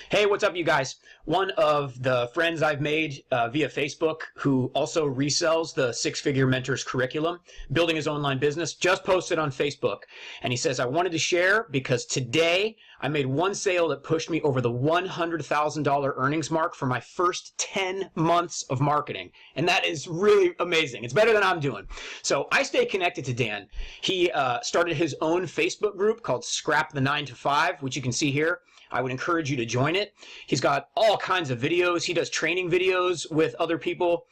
Hey, what's up, you guys? One of the friends I've made via Facebook who also resells the Six-Figure Mentors curriculum, building his online business, just posted on Facebook. And he says, I wanted to share because today I made one sale that pushed me over the $100,000 earnings mark for my first 10 months of marketing. And that is really amazing. It's better than I'm doing. So I stay connected to Dan. He started his own Facebook group called Scrap the 9 to 5, which you can see here. I would encourage you to join it. He's got all kinds of videos. He does training videos with other people.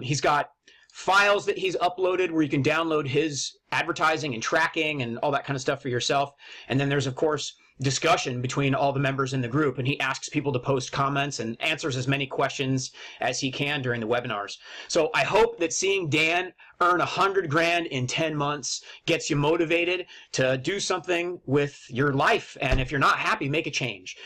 He's got files that he's uploaded where you can download his advertising and tracking and all that kind of stuff for yourself. And then there's, of course, discussion between all the members in the group, and he asks people to post comments and answers as many questions as he can during the webinars. So I hope that seeing Dan earn 100 grand in 10 months gets you motivated to do something with your life. And if you're not happy, make a change.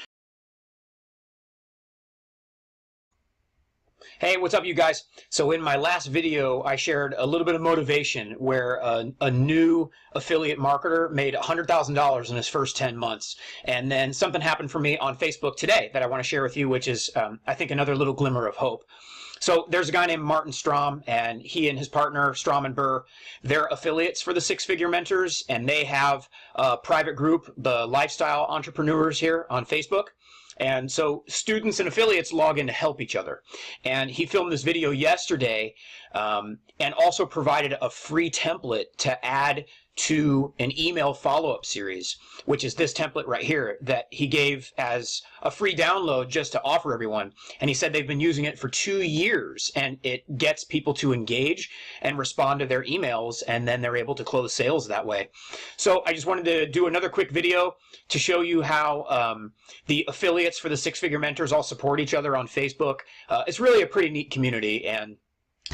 Hey, what's up, you guys? So in my last video, I shared a little bit of motivation where a new affiliate marketer made $100,000 in his first 10 months. And then something happened for me on Facebook today that I want to share with you, which is, I think, another little glimmer of hope. So there's a guy named Martin Strom, and he and his partner, Strom and Burr, they're affiliates for the Six-Figure Mentors, and they have a private group, the Lifestyle Entrepreneurs, here on Facebook. And so students and affiliates log in to help each other. And he filmed this video yesterday and also provided a free template to add to an email follow-up series, which is this template right here that he gave as a free download just to offer everyone. And he said they've been using it for 2 years, and it gets people to engage and respond to their emails, and then they're able to close sales that way. So I just wanted to do another quick video to show you how the affiliates for the Six-Figure Mentors all support each other on Facebook. It's really a pretty neat community, and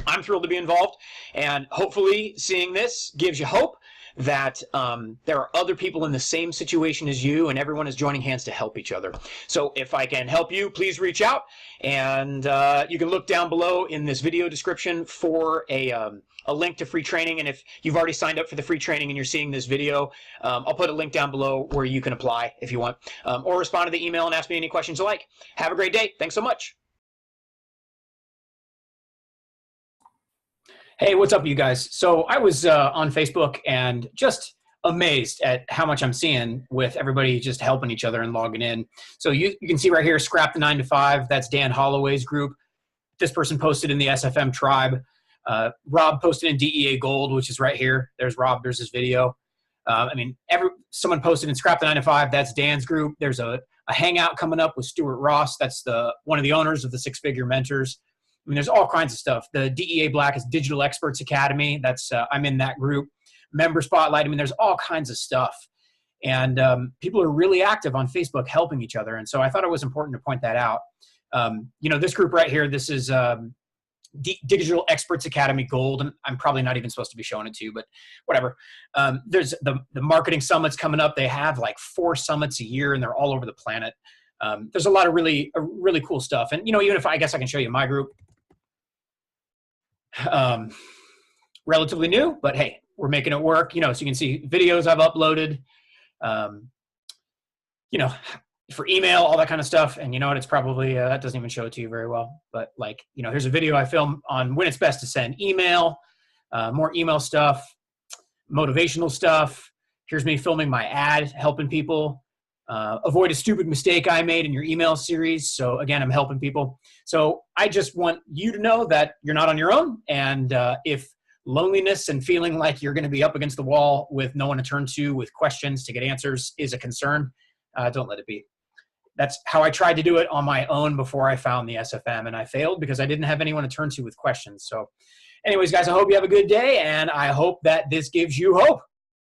I'm thrilled to be involved. And hopefully seeing this gives you hope that there are other people in the same situation as you, and everyone is joining hands to help each other. So if I can help you, please reach out, and you can look down below in this video description for a link to free training. And if you've already signed up for the free training and you're seeing this video, I'll put a link down below where you can apply if you want, or respond to the email and ask me any questions you like. Have a great day. Thanks so much. Hey, what's up, you guys? So I was on Facebook and just amazed at how much I'm seeing with everybody just helping each other and logging in. So you can see right here, Scrap the 9 to 5. That's Dan Holloway's group. This person posted in the SFM tribe. Rob posted in DEA Gold, which is right here. There's Rob. There's his video. I mean, someone posted in Scrap the 9 to 5. That's Dan's group. There's a hangout coming up with Stuart Ross. That's one of the owners of the Six-Figure Mentors. I mean, there's all kinds of stuff. The DEA Black is Digital Experts Academy. That's I'm in that group. Member Spotlight. I mean, there's all kinds of stuff. And people are really active on Facebook helping each other. And so I thought it was important to point that out. You know, this group right here, this is Digital Experts Academy Gold. And I'm probably not even supposed to be showing it to you, but whatever. There's the marketing summits coming up. They have like 4 summits a year, and they're all over the planet. There's a lot of really cool stuff. And, you know, even if I guess I can show you my group. Relatively new, but hey, we're making it work, you know, so you can see videos I've uploaded, you know, for email, all that kind of stuff. And you know what, it's probably, that doesn't even show it to you very well, but like, you know, here's a video I filmed on when it's best to send email, more email stuff, motivational stuff. Here's me filming my ad, helping people. Avoid a stupid mistake I made in your email series. So again, I'm helping people. So I just want you to know that you're not on your own. And if loneliness and feeling like you're going to be up against the wall with no one to turn to with questions to get answers is a concern, don't let it be. That's how I tried to do it on my own before I found the SFM, and I failed because I didn't have anyone to turn to with questions. So anyways, guys, I hope you have a good day, and I hope that this gives you hope.